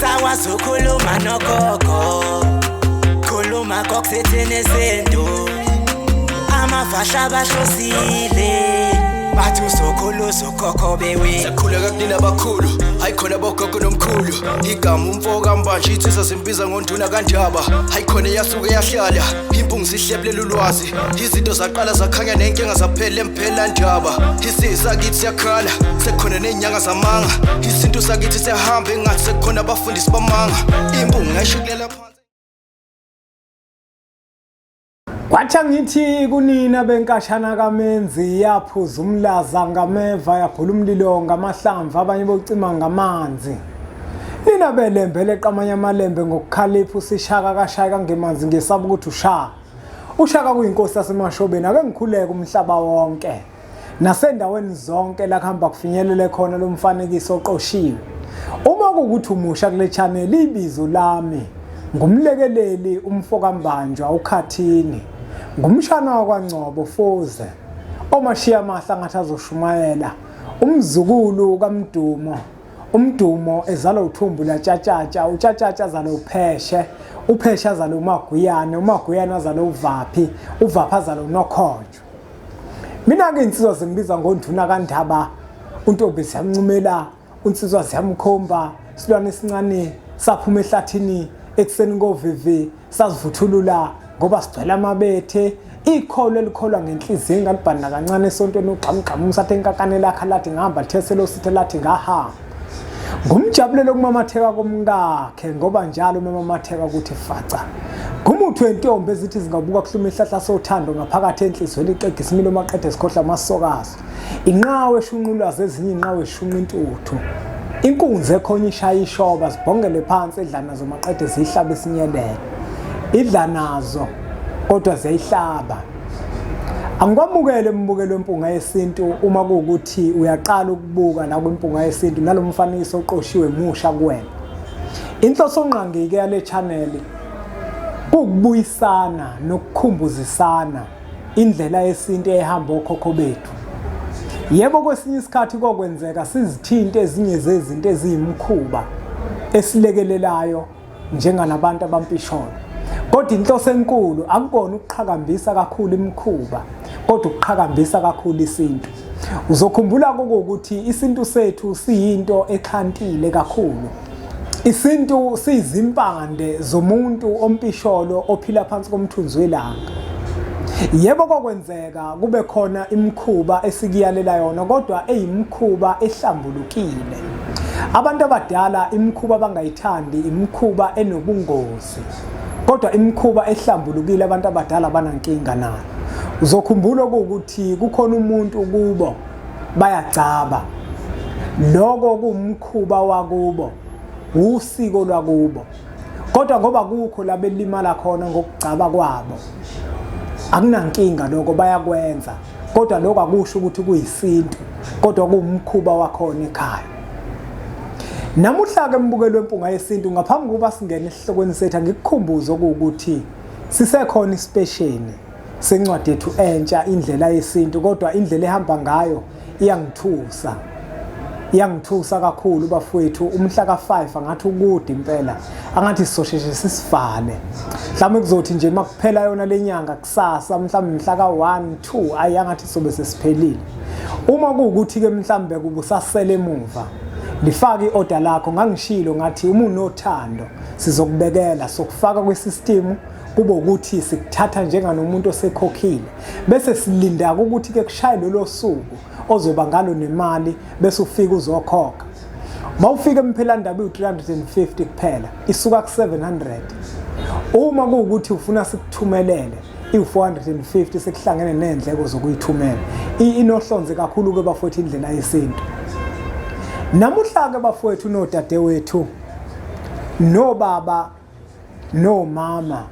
Sawazi ukhuluma nogogo, khuluma kokusethene sento. Amafahla bahlosile, bathi usokhulu usokhokho bewe. Sakhuleka kunina bakhulu, hayi khona bogogo nomkhulu. Igama umfoka mbanje ithisa simbiza ngonduna kandaba. Hayi khona yasuke yahlala, impungu sihlebulela ulwazi. Izinto zaqala zakhanya nenkinga zaphela emphela ndaba. Isizwe kithi siyakhala, sekhona nenyanga zamanga. Izinto sakithi siyahamba engathi sekhona abafundisi bamanga. Impungu ngayishukela phansi. Kwathi ngithi kunina benkashana kaMenzi yaphuza umlaza ngameva yaphula umlilo ngamahlamvu abanye bocima ngamanzi. Nina belembele eqamanya amalembe ngokukhalipha usishaka kashaka ngemanzi ngesaba ukuthi usha. Ushaka kuyinkosi yasemashobeni ake ngikhuleke umhlaba wonke. Nasendaweni zonke la kuhamba kufinyelele khona lo mfanekiso oqoshiwe. Uma kuukuthi umusha kule channel ibizo lami ngumlekeleli umfoka mbanjwa ukhathini. Ngumshana wakwaNgcobo Fuze omashiya amahla ngathi azoshumayela umzukulu kaMdumo. Umdumo ezala uthumbu laTshatshatsha, uTshatshatsha azala uPheshe, uPheshe azala uMaguyane, uMaguyane azala uVaphi, uVaphi azala uNokhonjo. Mina ke insizwa zingibiza ngonduna kaNdaba, untombi siyamncumela, unsizwa siyamkhomba, silwane esincane saphuma ehlathini ekseni ngovivi sazivuthulula ngoba sigcwele amabethe. Ikholo elikholwa ngenhliziyo engalibhana kancane esontweni ugxamgxama umsathe enkakane lakhe lathi ngihamba theselo sithe lathi ngahamba. Ngumjabulelo kumamatheka komkakhe ngoba njalo umamatheka ukuthi faca. Ngumuthi wentombi ezithi zingabuka kuhluma ihlahla sothando ngaphakathi enhlizweni liqaqe isimilo maqede sikhohla amasokazi. Inqawe eshunqulaza ezinye inqawe eshunqa intuthu. Inkunzi ekhonye ishaya ishoba sibhongele phansi edlana zomaqede zihlaba isinyelele. Idla nazo kodwa ziyayihlaba. Angikwamukele mbukelo wempunga yesintu uma kuukuthi uyaqala ukubuka la kwimpunga yesintu nalomfanekiso oqoshiwe musha kuwena. Inhloso ngqangike yale channel ukubuyisana nokukhumbuzisana indlela yesintu ehamba okhokho bethu. Yebo kwesinye isikhathi kokwenzeka sizithinte ezinye zezinto eziyimkhuba esilekelelayo njenganabantu abampisholo. Kodwa inhloso enkulu akubona ukuqhakambisa kakhulu imkhuba kodwa ukuqhakambisa kakhulu isintu. Uzokhumbula ukuthi isintu sethu siyinto ekhantile kakhulu. Isintu siyizimpande zomuntu ompisholo ophila phansi komthunzi welanga. Yebo kokwenzeka kube khona imkhuba esikuyalela yona kodwa eyimkhuba ehlambulukile. Abantu abadala imkhuba bangayithandi imkhuba enobungozi. Kodwa imkhuba ehlambulukile abantu abadala banankinga nayo. Uzokhumbula ukuthi kukhona umuntu kubo bayagcaba. Lokho kumkhuba wakubo, usiko lwakubo. Kodwa ngoba kukho la belimala khona ngokugcaba kwabo. Akunankinga lokho bayakwenza. Kodwa lokho akusho ukuthi kuyisintu, kodwa kuwumkhuba wakhona ekhaya. Namuhla ke mbukelo wempunga yesintu ngaphambi kokuba singene esihlokweni sethu ngikukhumbuze ukuthi sisekhona isipesheni sencwadi yethu entsha indlela yesintu kodwa indlela ehamba ngayo iyangithusa. Iyangithusa kakhulu bafowethu umhla ka5 angathi ukude impela angathi sizosheshe sisivale. Mhlawumbe kuzothi nje makuphela yona lenyanga kusasa mhlawumbe mhla ka1 2 ayangathi sobe sesiphelile. Uma kuukuthi ke mhlawumbe kubusasele emuva lifaka iorder lakho ngangishilo ngathi uma unothando sizokubekela sokufaka kwesystem kube ukuthi sikuthatha njenganomuntu osekhokhile bese silinda ukuthi ke kushaye lo suku ozoba ngalo nemali bese ufika uzokhokha. Mawufika emphela ndaba u350 kuphela isuka ku700. Uma kuukuthi ufuna sikuthumelele i450 sekuhlangene nendleko zokuyithumela. Inohlonze kakhulu ke bafowethu indlela yesintu. Namuhla ke bafowethu nodadewethu nobaba nomama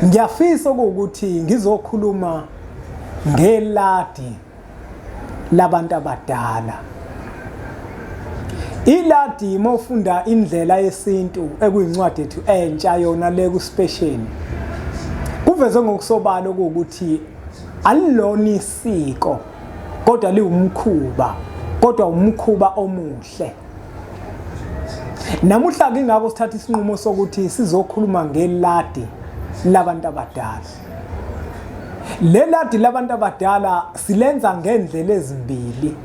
ngiyafisa ukuthi ngizokhuluma ngeladi labantu abadala. Iladi mofunda indlela yesintu ekuyincwadi yethu entsha yona le kuspecial. Kuvezwe ngokusobala ukuthi alilona isiko kodwa liwumkhuba kodwa umkhuba omuhle. Namuhla ngingako sithatha isinqumo sokuthi sizokhuluma ngeladi labantu abadala. Leladi labantu abadala silenza ngendlela ezimbili.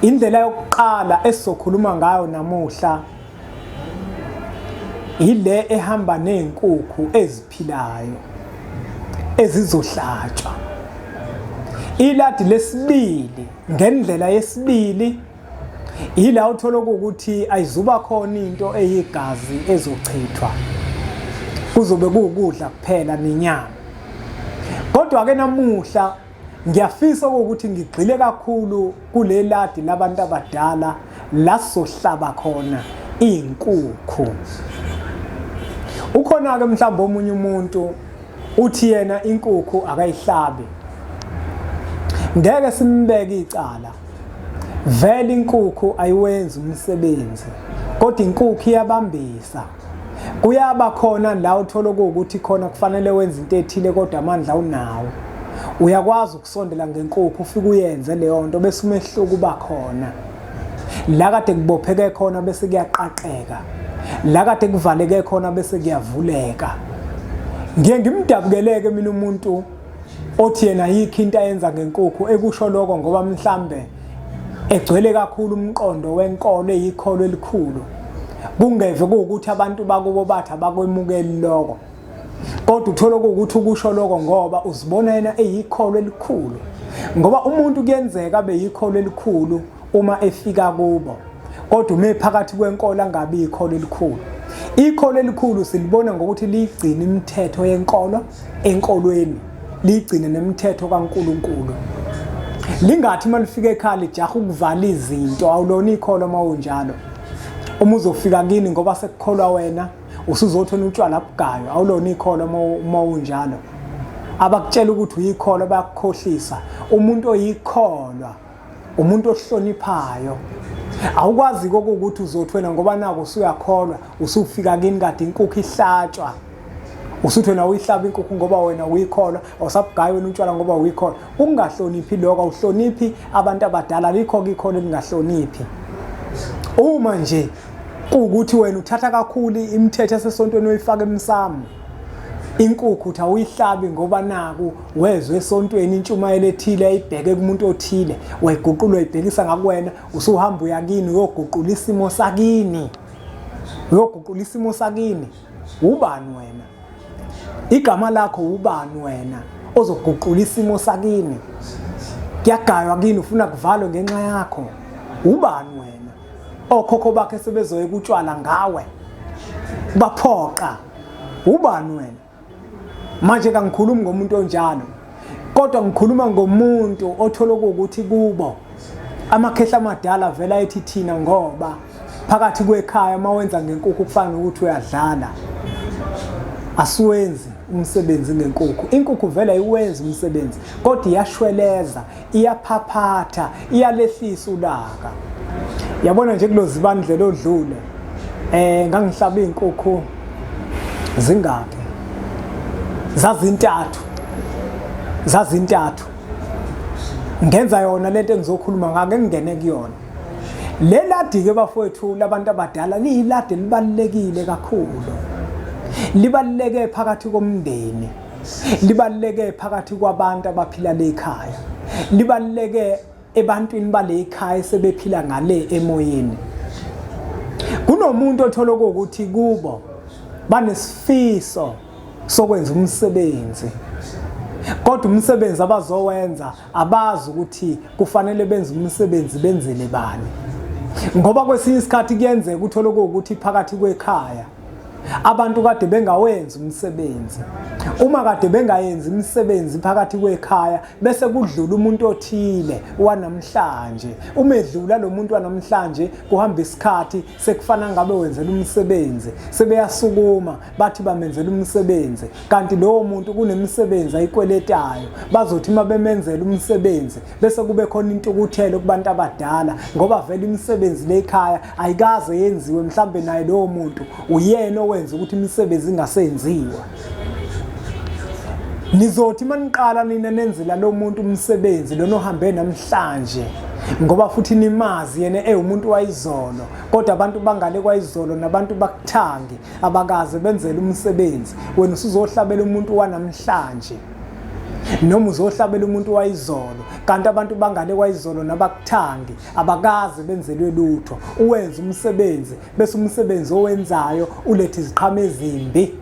Indlela yokuqala esizokhuluma ngayo namuhla ile ehamba nezinkukhu eziphilayo ezizohlatshwa. Iladi lesibili ngendlela yesibili ila uthola ukuthi ayizuba khona into eyigazi ezochithwa. Kuzobe kuwukudla kuphela nenyama. Kodwa ke namuhla ngiyafisa ukuthi ngigxile kakhulu kuleladi labantu abadala la sohlaba khona izinkukhu. Ukhona ke mhlawumbe omunye umuntu uthi yena inkukhu akayihlabi. Ngeke simbeke icala. Vele inkukhu ayiwenzi umsebenzi. Kodwa inkukhu iyabambisa. Kuyaba khona la uthola ukuthi khona kufanele wenze into ethile kodwa amandla unawo. Uyakwazi ukusondela ngenkukhu ufike uyenze leyo nto bese umehluko uba khona. La kade kubopheke khona bese kuyaqaqeka. La kade kuvaleke khona bese kuyavuleka. Ngiye ngimdabukeleke mina umuntu othi yena yikho into ayenza ngenkukhu ekusho lokho ngoba mhlambe egcwele kakhulu umqondo wenkolo eyikholo elikhulu. Kungeve ukuthi abantu bakubo bathi abakwemukeli lokho. Kodwa uthola ukuthi ukusho lokho ngoba uzibona yena eyikholo elikhulu. Ngoba umuntu kuyenzeka abe yikholo elikhulu uma efika kubo. Kodwa uma ephakathi kwenkolo angabi ikholo elikhulu. Ikholo elikhulu silibona ngokuthi ligcina imithetho yenkolo enkolweni. Ligcine nemithetho kaNkulunkulu. Lingathi malifika ekhaya lijaha ukuvala izinto awulona ikholo mawunjalo. Uma uzofika kini ngoba sekukholwa wena usuzothola utshwala bugayo awulona ikholo mawunjalo. Abakutshela ukuthi uyikholwa bayakukhohlisa. Umuntu oyikholwa umuntu ohloniphayo. Awukwazi ukuthi uzothwena ngoba nako usuyakholwa usufika kini kade inkukhu ihlatshwa. Usuthi wena uyihlaba inkukhu ngoba wena uyikholwa awusabugayi wena utshwala ngoba uyikholwa. Ungahloniphi lokho awuhloniphi abantu abadala likho ikholo elingahloniphi. Uma nje ukuthi wena uthatha kakhulu imithetho esesontweni oyifaka emsamo. Inkukhu uthi awuyihlabi ngoba naku wezwe esontweni intshumayelo ethile ayibheke kumuntu othile wayiguqula uyibhekisa ngakuwena usuhamba uyakini uyoguqula isimo sakini. Uyoguqula isimo sakini. Ubani wena? Igama lakho ubani wena ozoguqula isimo sakini? Kuyagaywa kini ufuna kuvalwe ngenxa yakho. Ubani wena? Okhokho bakhe sebezoyeka utshwala ngawe. Baphoqa. Ubani wena? Manje kangikhulumi ngomuntu onjalo. Kodwa ngikhuluma ngomuntu othola ukuthi kubo amakhehla amadala vela ethi thina ngoba phakathi kwekhaya mawenza ngenkukhu kufana ukuthi uyadlala. Asiwenzi umsebenzi ngenkukhu. Inkukhu vela iwenza umsebenzi kodwa iyashweleza, iyaphaphatha, iyalehlisa ulaka. Yabona nje kulo zibandlela odlule ngangihlaba izinkukhu zingaphi? Zazintathu. Ngenza yona lento engizokhuluma ngake ngingene kuyona. Leladi ke bafowethu labantu abadala liyiladi libalekile kakhulu. Libaleke phakathi komndeni. Libaleke phakathi kwabantu abaphila lekhaya. Libaleke ebantwini balekhaya sebephila ngale emoyeni. Kunomuntu othola ukuthi kubo banesifiso sokwenza umsebenzi. Kodwa umsebenzi abazowenza abazi ukuthi kufanele benze umsebenzi benzele bani. Ngoba kwesinye isikhathi kuyenzeka uthola ukuthi phakathi kwekhaya abantu kade bengawenza umsebenzi. Uma kade bengayenzi umsebenzi phakathi kwekhaya bese kudlula umuntu othile wanamhlanje. Uma edlula lo muntu wanamhlanje kuhamba isikhathi sekufana ngabe wenzela umsebenzi. Sebeyasukuma bathi bamenzela umsebenzi. Kanti lowo muntu kunemisebenzi ayikweletayo. Bazothi mabemenzela umsebenzi bese kube khona intukuthelo kubantu abadala ngoba vele imisebenzi lekhaya ayikaze yenziwe mhlambe naye lowo muntu uyena wenza ukuthi imisebenzi ingasenziwa. Nizothi maniqala nina nenzela lo muntu umsebenzi lona ohambe namhlanje ngoba futhi nimazi yena umuntu wayizolo, kodwa abantu bangale kwayizolo nabantu bakuthangi abakaze benzele umsebenzi. Wena usuzohlabela umuntu wanamhlanje noma uzohlabela umuntu wayizolo, kanti abantu bangale kwayizolo nabakuthangi abakaze benzelwe lutho. Uwenza umsebenzi bese umsebenzi owenzayo ulethe iziqhamo ezimbi,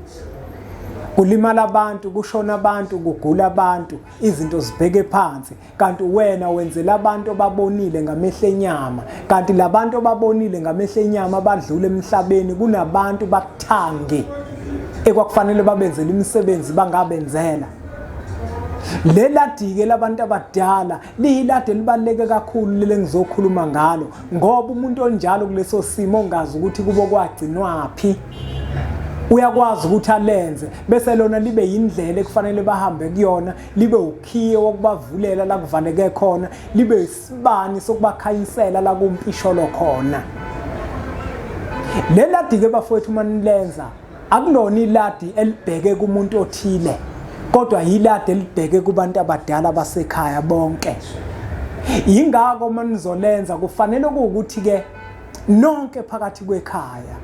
kulimala abantu, kushona abantu, kugula abantu, izinto zibheke phansi. Kanti wena wenzela abantu babonile ngamehlo enyama, kanti labantu ababonile ngamehlo enyama badlule emhlabeni kunabantu bakuthangi ekwakufanele babenzele imisebenzi bangabenzela. Leladi-ke labantu abadala liyiladi elibaluleke kakhulu leli engizokhuluma ngalo, ngoba umuntu onjalo kuleso simo ongazi ukuthi kubo kwagcinwaphi uyakwazi ukuthi alenze, bese lona libe yindlela ekufanele bahambe kuyona, libe ukhiye wokubavulela la kuvaleke khona, libe isibani sokubakhanyisela la kumpisholo khona. Leladi-ke bafowethu manilenza akulona iladi elibheke kumuntu othile, kodwa yiladi elibheke kubantu abadala basekhaya bonke. Yingakho manizolenza kufanele ukuthi-ke nonke phakathi kwekhaya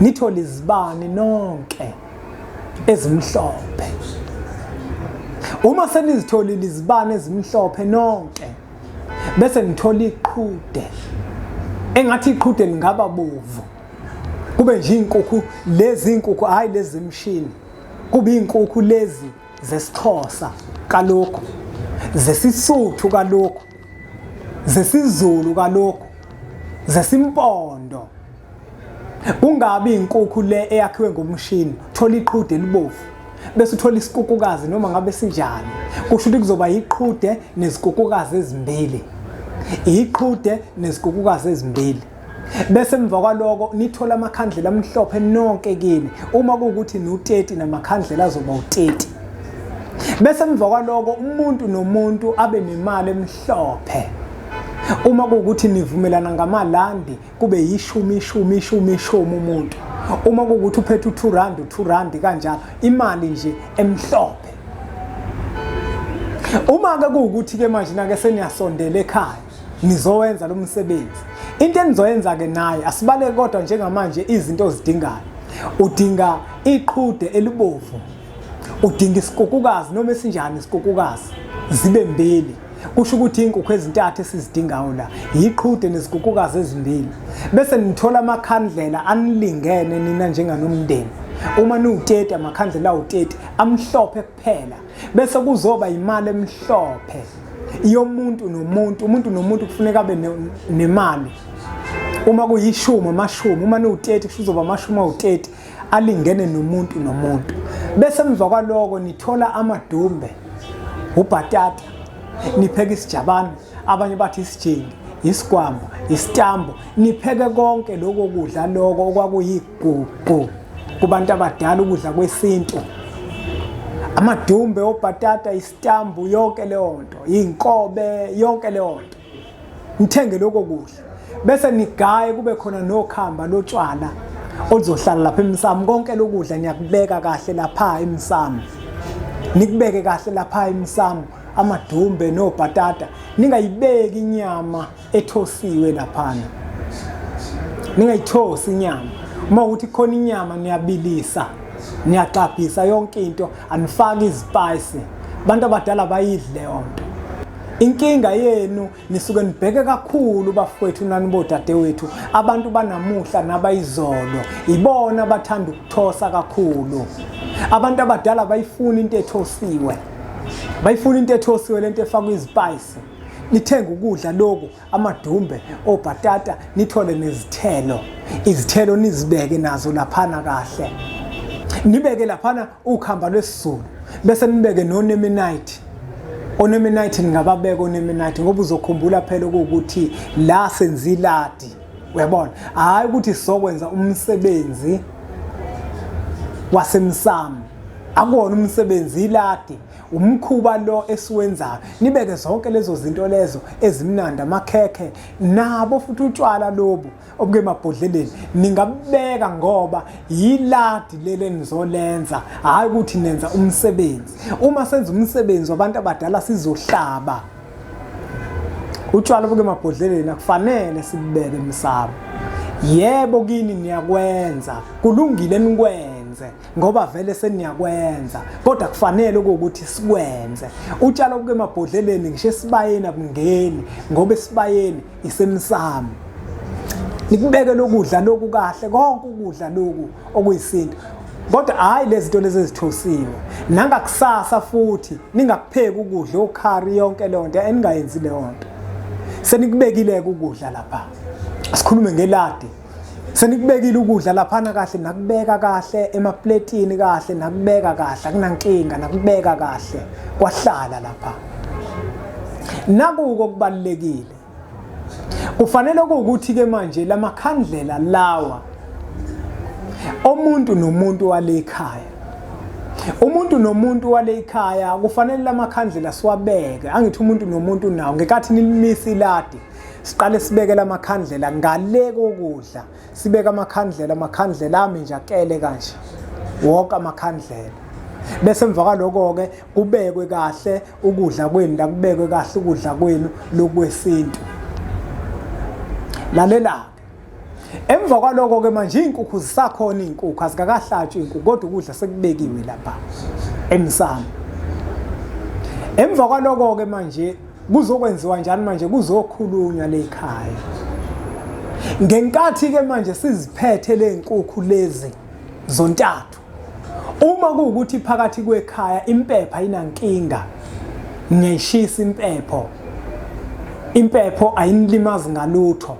nithole izibani nonke ezimhlophe. Uma senizitholile izibani ezimhlophe nonke, bese nithola iqhude, engathi iqhude lingaba bovu, kube nje inkukhu, lezi inkukhu hayi lezi zemshini, kube inkukhu lezi zesiXhosa kalokho, zesisuthu kalokho, zesiZulu kalokho, zesimpondo. Ungabi inkukhu le eyakhiwe ngomshini, thola iqhude elibovu bese uthola isikukukazi noma ngabe sinjani. Kusho ukuthi kuzoba iqhude nezikukukazi ezimbili, iqhude nezikukukazi ezimbili. Bese emva kwaloko nithola amakhandlela amhlophe nonke kini, uma kuwukuthi ni-30 namakhandlela azoba u-30. Bese emva kwaloko umuntu nomuntu abe nemali emhlophe. Uma kuwukuthi nivumelana ngamalandi kube yi10 umuntu. Uma kuwukuthi uphethe u2 kanjalo, imali nje emhlophe. Uma-ke kuwukuthi-ke manje nake seniyasondela ekhaya nizowenza lo msebenzi, into enizoyenza-ke naye asibale kodwa njengamanje izinto ozidingayo. Udinga iqhude elibovu, udinga isikukukazi noma esinjani isikukukazi zibe mbili. Kusho ukuthi inkukhu ezintathu esizidingayo la yiqhude nezikukukazi ezimbili. Bese nithola amakhandlela anilingene nina njenganomndeni. Uma niwu-30 amakhandlela awu-30 amhlophe kuphela, bese kuzoba imali emhlophe yomuntu nomuntu. Umuntu nomuntu kufuneka abe nemali. Uma kuyi10 amashumi, uma niwu-30 kuzoba amashumi awu-30 alingene nomuntu nomuntu. Bese emva kwaloko nithola amadumbe, ubhatata, nipheke isijabane, abanye bathi isijingi, isigwambo, isitambo. Nipheke konke lokho kudla lokho okwakuyigugu kubantu abadala, ukudla kwesintu. Amadumbe, obhatata, isitambu, yonke leyo nto, inkobe, yonke leyo nto. Nithenge lokho kudla. Bese nigaye kube khona nokhamba lotshwala oluzohlala lapha emsamo. Konke lokudla niyakubeka kahle lapha emsamo. Nikubeke kahle lapha emsamo. Amadumbe nobhatata, ningayibeki inyama ethosiwe laphana. Ningayithosi inyama. Uma ukuthi khona inyama niyabilisa, niyaxabhisa yonke into, anifaki izispice. Abantu abadala bayidle yonke. Inkinga yenu nisuke nibheke kakhulu bafowethu nani bodadewethu, abantu banamuhla nabayizolo, ibona abathanda ukuthosa kakhulu. Abantu abadala bayifuna into ethosiwe. Bayifuna into ethosiwe, lento efakwe izispice. Nithenga ukudla lokho, amadumbe, obhatata, nithole nezithelo. Izithelo nizibeke nazo laphana kahle. Nibeke laphana ukhamba lwesiZulu, bese nibeke nonemenite. Onemenite ningababeka onemenite ngoba uzokhumbula phela ukuthi la senza iladi. Uyabona? Hayi ukuthi sizokwenza umsebenzi wasemsamo. Akuwona umsebenzi iladi, umkhuba lo esiwenzayo. Nibeke zonke lezo zinto lezo ezimnandi, amakhekhe nabo futhi utshwala lobu obuke emabhodleleni ningabeka ngoba yiladi lele nizolenza, hayi ukuthi nenza umsebenzi. Uma senza umsebenzi wabantu abadala sizohlaba. Utshwala obuke emabhodleleni akufanele sibubeke emsamo. Yebo kini niyakwenza, kulungile nikwenze ngoba vele seniyakwenza, kodwa kufanele ukuthi sikwenze. Utshwala obuke emabhodleleni ngisho esibayeni abungeni ngoba esibayeni isemsamo. Nikubeke lokudla lokhu kahle, konke ukudla lokhu okuyisinto. Kodwa hayi lezi zinto lezi ezithosiwe. Nangakusasa futhi ningakupheki ukudla okhari yonke le nto eningayenzi le nto. Senikubekile ukudla lapha. Asikhulume ngeladi. Senikubekile ukudla lapha kahle, nakubeka kahle emapletini kahle, nakubeka kahle, akunankinga, nakubeka kahle kwahlala lapha. Nakuko kubalekile. Kufanele ukuthi ke manje lamakhandlela lawa umuntu nomuntu wale ekhaya. Umuntu nomuntu wale ekhaya kufanele lamakhandlela siwabeke. Angithi umuntu nomuntu nawo ngekathi nilimisa iladi. Siqale sibeke lamakhandlela ngale kokudla. Sibeka amakhandlela ami nje akele kanje. Wonke amakhandlela. Bese emva kwaloko ke kubekwe kahle ukudla kwenu, la kubekwe kahle ukudla kwenu lokwesintu. Lalela. Emva kwaloko ke manje inkukhu zisakhona inkukhu azikakahlatshwa inkukhu kodwa ukudla sekubekiwe lapha emsamo. Emva kwaloko ke manje kuzokwenziwa njani manje kuzokhulunywa le ekhaya. Ngenkathi ke manje siziphethe le inkukhu lezi zontathu. Uma kuukuthi phakathi kwekhaya impepho ayinankinga ngiyishisa impepho. Impepho ayinilimazi ngalutho.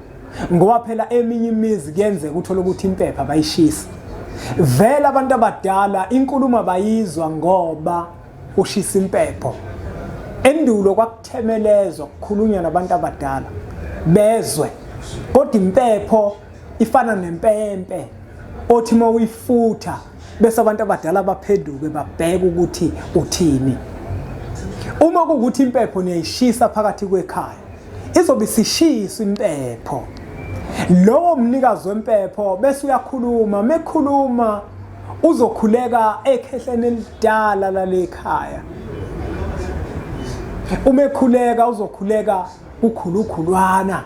Ngoba phela eminye imizi kuyenzeka uthola ukuthi impepho abayishisa. Vele abantu abadala inkulumo abayizwa ngoba ushisa impepho. Endulo kwakuthemelezwa kukhulunywa nabantu abadala bezwe. Kodwa impepho ifana nempempe othi mawuyifutha bese abantu abadala baphenduke babheka ukuthi uthini. Uma kuukuthi impepho niyayishisa phakathi kwekhaya izobe sishisa impepho. Lo mnikazi wempepho bese uyakhuluma, mekhuluma uzokhuleka ekhehleni elidala lale ekhaya. Umekhuleka uzokhuleka ukhulukhulwana.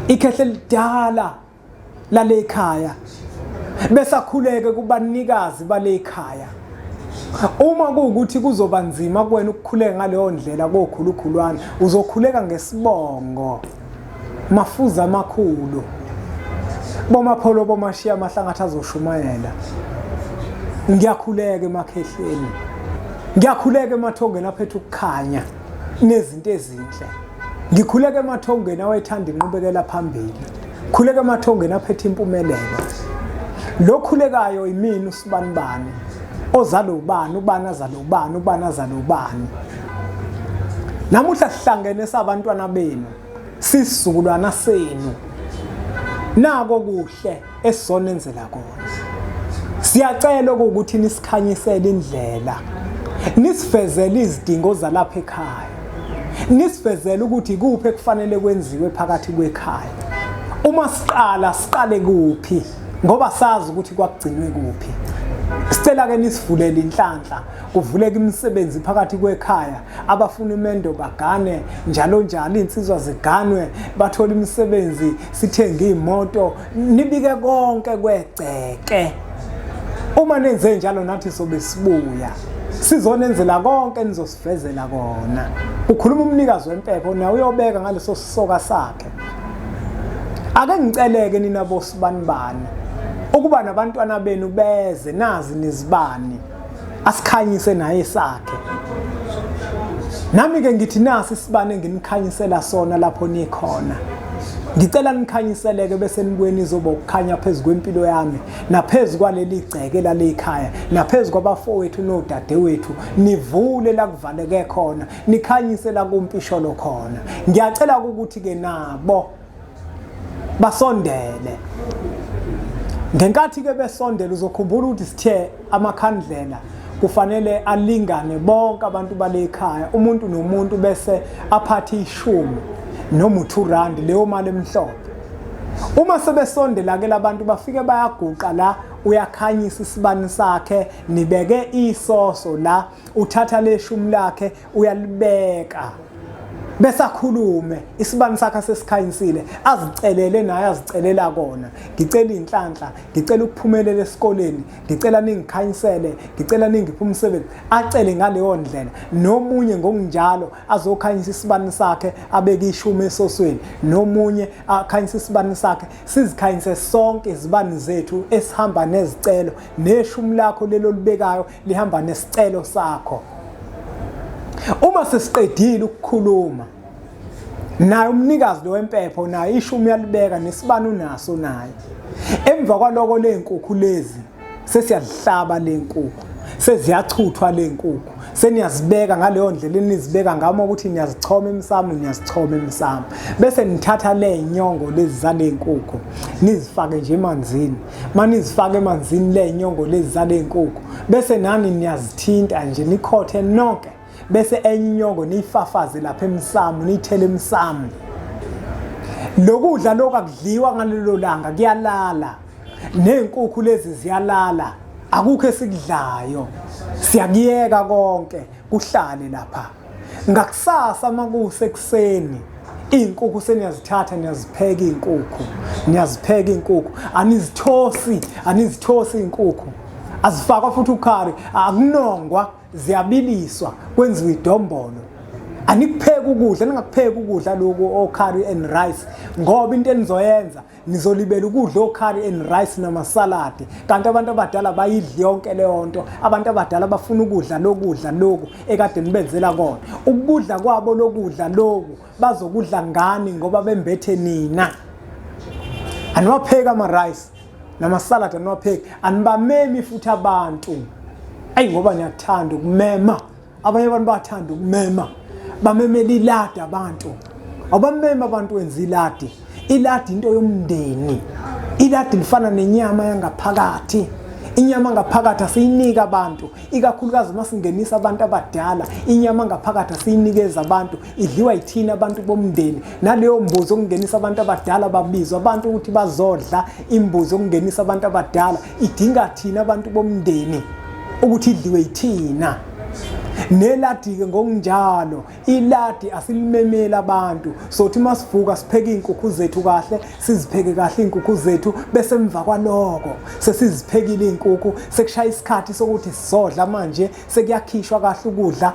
Ikhehle elidala lale ekhaya. Bese akhuleke kubanikazi bale ekhaya. Uma kuukuthi kuzoba nzima kuwena ukukhuleka ngaleyo ndlela kokhulukhulwana, uzokhuleka ngesibongo. Mafuza amakhulu. Bomapholo bomashiya amahlangathi azoshumayela. Ngiyakhuleka emakhehleni. Ngiyakhuleka emathongeni aphethe ukukhanya nezinto ezinhle. Ngikhuleka emathongeni awayethanda inqubekela phambili. Khuleka emathongeni aphethe impumelelo. Lokhulekayo imini usibanibani. Ozalo ubani, ubani azalo ubani, ubani azalo ubani. Namuhla sihlangene sabantwana benu, sisizukulwana senu. Nako kuhle esizonenzela kona. Siyacela ukuthi nisikhanyisele indlela. Nisifezele izidingo zalapha ekhaya. Nisifezele ukuthi kuphi ekufanele kwenziwe phakathi kwekhaya. Uma siqale kuphi ngoba sazi ukuthi kwakugcinwe kuphi. Sicela ke nisivulele inhlanhla, kuvuleke imisebenzi phakathi kwekhaya, abafuna imendo bagane, njalo njalo insizwa ziganwe, bathola imisebenzi, sithenge imoto, nibike konke kwegceke. Uma nenze njalo nathi sobe sibuya. Sizonenzela konke nizosivezela kona. Ukhuluma umnikazi wempepho nawe uyobeka ngaleso sisoka sakhe. Ake ngiceleke nina bosibanibani ukuba nabantwana benu beze nazi nizibani asikhanyise naye sakhe. Nami ke ngithi nasi isibane enginikhanyisela sona lapho nikhona. Ngicela nikhanyiseleke bese nibweni izoba ukukhanya phezulu kwempilo yami naphezulu kwaleli gceke lale ekhaya naphezulu kwabafowethu nodadewethu. Nivule la kuvaleke khona, nikhanyise la kumpisholo khona. Ngiyacela ukuthi ke nabo basondele. Ngenkathi ke besondela uzokhumbula ukuthi sithe amakhandlela kufanele alingane bonke abantu bale ekhaya, umuntu nomuntu bese aphathe 10 noma R2 leyo mali emhlophe. Uma sebesondela ke labantu bafike bayaguqa la, uyakhanyisa isibani sakhe, nibeke isoso la, uthatha le 10 lakhe uyalibeka bese akhulume isibani sakhe sesikhanyisile azicelele naye azicelela kona ngicela inhlanhla ngicela ukuphumelela esikoleni ngicela ningikhanyisele ngicela ningiphe umsebenzi acele ngaleyo ndlela nomunye ngokunjalo azokhanyisa isibani sakhe abeke ishumi esosweni nomunye akhanyisa isibani sakhe sizikhanyise sonke izibani zethu esihamba nezicelo neshumi lakho lelo libekayo lihamba nesicelo sakho. Uma sesiqedile ukukhuluma naye umnikazi lo wempepho naye ishumi yalibeka nesibani unaso naye emva kwaloko lenkukhu lezi sesiyadhlaba lenkukhu seziyachuthwa lenkukhu seniyazibeka ngaleyo ndlela enizibeka ngamo ukuthi niyazichoma emsamo niyazichoma emsamo bese nithatha le nyongo lezi zalenkukhu nizifake nje emanzini manizifake emanzini le nyongo lezi zalenkukhu bese nani niyazithinta nje nikhothe nonke bese enye inyongo niyifafaze lapha emsamo niyithele emsamo. Lokudla lokho akudliwa ngalelo langa kuyalala nenkukhu lezi ziyalala akukho esikudlayo siyakuyeka konke kuhlale lapha. Ngakusasa makusekuseni inkukhu seniyazithatha niyazipheka inkukhu niyazipheka inkukhu anizithosi inkukhu azifakwa futhi ukhari akunongwa ziyabiliswa kwenziwa idombolo anikupheka ukudla ningakupheka ukudla lokho o-curry and rice ngoba into enizoyenza nizolibela ukudla o-curry and rice namasaladi kanti abantu abadala bayidli yonke leyo nto abantu abadala bafuna ukudla lokhu ekade nibenzela kona ukudla kwabo lokudla lokhu bazokudla ngani ngoba bembethe nina aniwapheka ama-rice namasaladi aniwapheki anibamemi futhi abantu ayi ngoba niyathanda ukumema abanye abantu bayathanda ukumema bamemela iladi abantu abamema abantu wenza iladi into yomndeni iladi lifana nenyama yangaphakathi inyama ngaphakathi asiyinika abantu ikakhulukazi masingenisa abantu abadala inyama ngaphakathi asiyinikeza abantu idliwa yithina abantu bomndeni naleyo mbuzi okungenisa abantu abadala babizwa abantu ukuthi bazodla imbuzi okungenisa abantu abadala idinga thina abantu bomndeni ukuthi idliwe yithina. Neladi-ke ngokunjalo iladi asilimemela abantu sothi masivuka sipheke inkukhu zethu kahle sizipheke kahle inkukhu zethu bese emva kwaloko sesiziphekile inkukhu sekushaya isikhathi sokuthi sizodla manje sekuyakhishwa kahle ukudla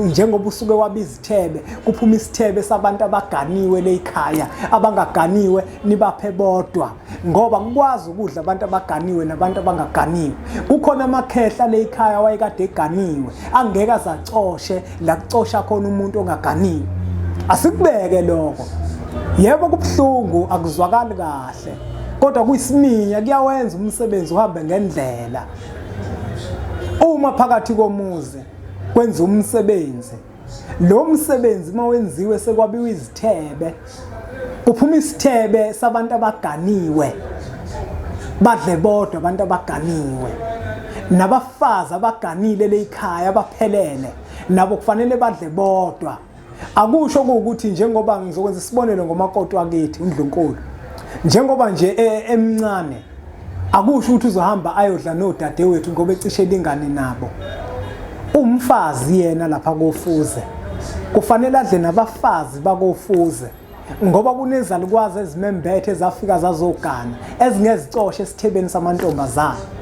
njengoba usuke wabizithebe kuphuma isithebe sabantu abaganiwe lekhaya abangaganiwe nibaphe bodwa ngoba kukwazi ukudla abantu abaganiwe nabantu abangaganiwe kukhona amakhehla lekhaya wayekade eganiwe angeke zacoshe la kucosha khona umuntu ongaganiwe asikubeke lokho yebo kubhlungu akuzwakali kahle kodwa kuyisiminya kuyawenza umsebenzi uhambe ngendlela uma phakathi komuzi kwenza umsebenzi lo msebenzi mawenziwe sekwabiwa izithebe kuphuma isithebe sabantu abaganiwe badle bodwa abantu abaganiwe nabafazi abaganile lekhaya abaphelele nabo kufanele badle bodwa akusho ukuthi njengoba ngizokwenza isibonelo ngomakoti wakithi uNdlunkulu njengoba nje emncane akusho ukuthi uzohamba ayodla nodadewethu ngoba ecishe lingane nabo umfazi yena lapha kofuze kufanele adle nabafazi bakofuze ngoba kunezalukwazi ezimembethe ezafika zazogana ezingezicoshe esithebeni samantombazana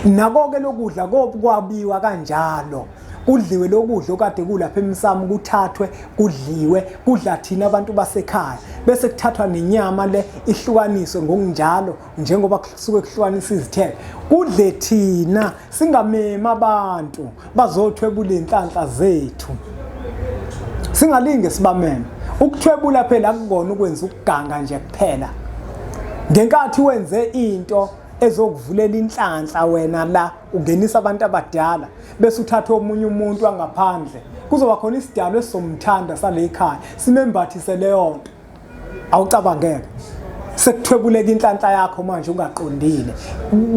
nako-ke lokudla kwabiwa kanjalo kudliwe lokudla okade kulapha emsamo kuthathwe kudliwe kudla thina abantu basekhaya bese kuthathwa nenyama le ihlukaniswe ngokunjalo njengoba kusuke kuhlukanisa izithelo kudle thina singamema abantu bazothwebula inhlanhla zethu singalinge sibameme ukuthwebula phela akukona ukwenza ukuganga nje kuphela ngenkathi wenze into ezokuvulela inhlanhla wena la ungenisa abantu abadala bese uthatha omunye umuntu angaphandle kuzoba khona isidalo esizomthanda sale ekhaya simembathise leyo nto awucabangeke sekuthwebuleka inhlanhla yakho manje ungaqondile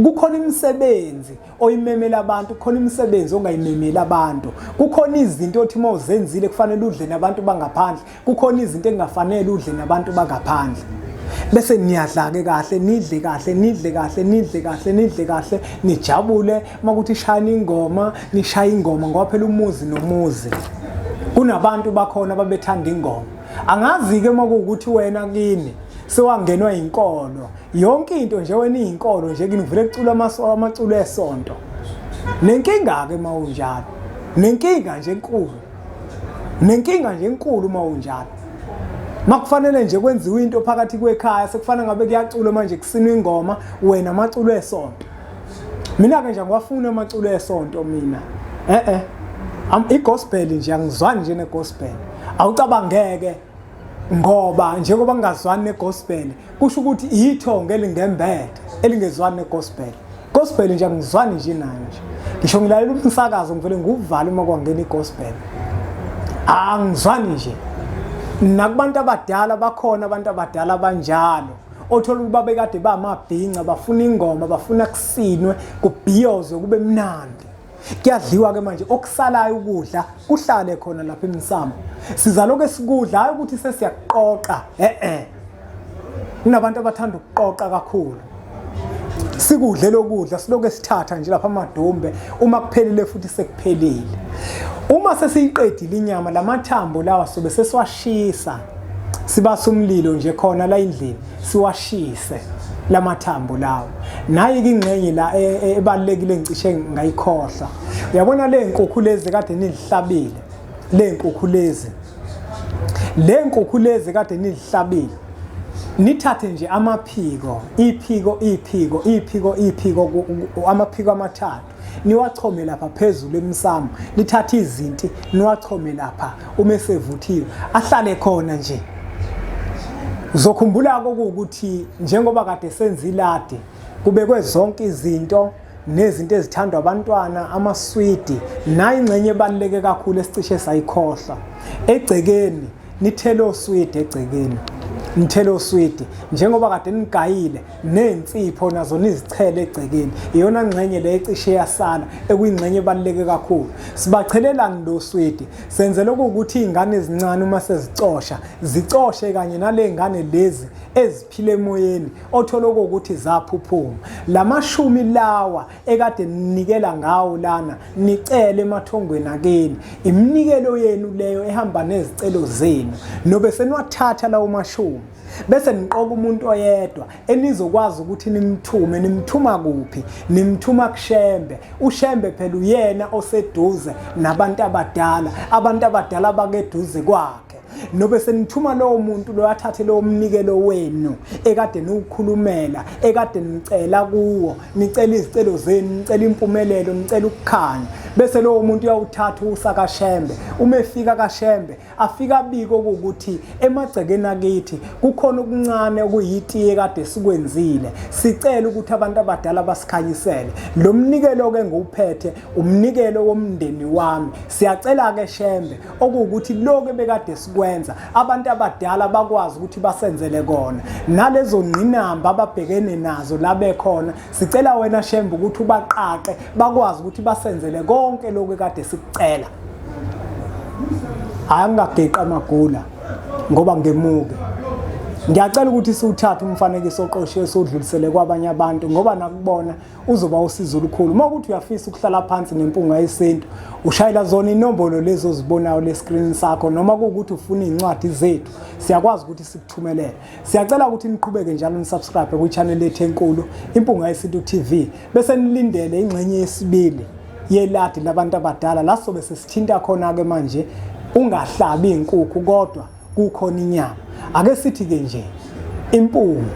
kukhona imisebenzi oyimemela abantu kukhona imisebenzi ongayimemela abantu kukhona izinto othi mawuzenzile kufanele udle nabantu bangaphandle kukhona izinto engafanele udle nabantu bangaphandle bese niyadla-ke kahle nidle kahle nidle kahle nidle kahle nidle kahle nijabule makuthi shayani ingoma nishaye ingoma ngoba phela umuzi nomuzi kunabantu bakhona babethanda ingoma. Angazi-ke uma kuwukuthi wena kini sewangenwa inkolo, yonke into nje wena iyinkolo nje kini vele kucula amaculo esonto. Nenkinga-ke uma unjalo, nenkinga nje enkulu, nenkinga nje enkulu uma unjalo. Makufanele nje kwenziwe into phakathi kwekhaya, sekufanele ngabe kuyacula manje kusinwa ingoma, wena amaculo esonto. Mina-ke nje ngiwafuna amaculo esonto mina. I-gospel nje angizwani nje ne-gospel. Awucabangeke ngoba njengoba ngingazwani ne-gospel kusho ukuthi ithonga elingembethe elingezwani ne-gospel. Gospel nje angizwani nje nayo nje. Ngisho ngilalela umsakazo ngivele nguvale uma kwangena i-gospel. Angizwani nje. Nakubantu abadala bakhona abantu abadala abanjalo. Othola ukuba bekade bamabhinca bafuna ingoma, bafuna kusinwe, kubhiyozwe kube mnandi. Kuyadliwa-ke manje okusalayo ukudla kuhlale khona lapha emsamo. Sizaloke sikudla hayi ukuthi sesiyakuqoqa. Kunabantu abathanda ukuqoqa kakhulu. Sikudle lokudla siloke sithatha nje lapha amadumbe uma kuphelile futhi sekuphelile. Uma sesiyiqedile inyama lamathambo lawa sobe sesiwashisa. Sibasa umlilo nje khona la endlini siwashise lamathambo lawo. Nayi ingxenye la ebalekile ngicishe ngayikhohla. Uyabona le nkukhu lezi kade nilihlabile. Le nkukhu lezi. Le nkukhu lezi kade nilihlabile. Nithathe nje amaphiko, amaphiko amathathu. Niwachome lapha phezulu emsamo. Nithathe izinti niwachome lapha uma sevuthiwe. Ahlale khona nje. Uzokhumbula ukuthi njengoba kade senza iladi kubekwe zonke izinto nezinto ezithandwa abantwana, amaswidi, nayi ingxenye ebaluleke kakhulu esicishe sayikhohla. Egcekeni nithele oswidi egcekeni. Nithele oswidi njengoba kade nigayile nensipho nazo nizichele egcekeni. Iyona ngxenye le ecishe yasala ekuyingxenye ebaluleke kakhulu. Sibachelela ngiloswidi senzele ukuthi izingane ezincane uma sezicosha zicoshe kanye nale ngane lezi eziphile emoyeni othola ukuthi zaphuphuma. Lamashumi lawa ekade ninikela ngawo lana nicele emathongweni akeni. Iminikelo yenu leyo ehamba nezicelo zenu nobe senwathatha lawo mashumi. Bese niqoka umuntu oyedwa enizokwazi ukuthi nimthuma kuphi? Nimthuma kuShembe. uShembe phela uyena oseduze nabantu abadala, abantu abadala bakeduze kwakhe. Nobe senithuma lowo muntu lo athathe lowo mnikelo wenu ekade niwukhulumela, ekade nicela kuwo, nicela izicelo zenu, nicela impumelelo, nicela ukukhanya. Bese lowo muntu uyawuthatha usakaShembe. Uma efika kaShembe afika biko ukuthi emagcekeni akithi kukhona okuncane okuyitiye kade sikwenzile. Sicela ukuthi abantu abadala basikhanyisele. Lo mnikelo ke nguphethe umnikelo womndeni wami. Siyacela ke Shembe okuwukuthi lokho bekade sikwenza abantu abadala bakwazi ukuthi basenzele kona. Nalezo ngqinamba ababhekene nazo la bekhona sicela wena Shembe ukuthi ubaqaqe bakwazi ukuthi basenzele konke lokho kade sikucela. Angageqa amagula ngoba ngemuke. Ngiyacela ukuthi siwuthathe umfanekiso oqoshiwe sodlulisele kwabanye abantu ngoba nakubona uzoba usizo olukhulu. Uma ukuthi uyafisa ukuhlala phansi nempunga yesintu, ushayela zona inombolo lezo zibonayo le screen sakho noma ukuthi ufuna incwadi zethu, siyakwazi ukuthi sikuthumelele. Siyacela ukuthi niqhubeke njalo nisubscribe ku channel yethu enkulu Impunga Yesintu TV bese nilindele ingxenye yesibili yeladi labantu abadala la sobe sesithinta khona ke manje ungahlabi inkukhu kodwa kukhona inyama. Ake sithi ke nje impunga.